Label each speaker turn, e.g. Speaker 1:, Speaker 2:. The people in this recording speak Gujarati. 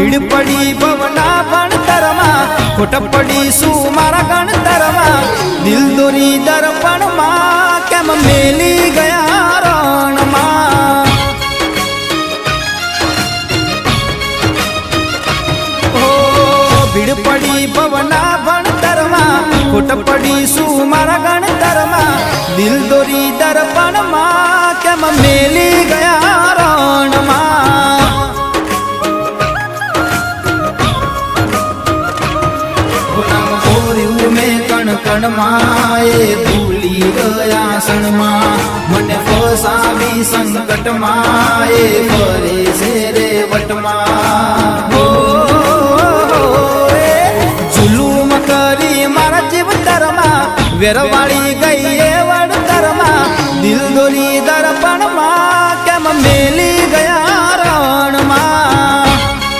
Speaker 1: ભીડ પડી ભવના ભણતરમાં ખોટ પડી શું મારા ગણતરમાં દિલ દોરી દર્પણમાં કેમ મેલી ગયા રણમાં ભીડ પડી ભવના ભણતરમાં ખોટ પડી શું મારા ગણતરમાં દિલ દોરી દર્પણમાં કેમ મેલી ગયા રણમાં મેં કણ કણમાં એ ભૂલી ગયા ક્ષણમાં મને ફસાવી સંકટમાં એ ફરે છે રે વટમાં જુલુમ કરી મારા જીવતરમાં વેરવાળી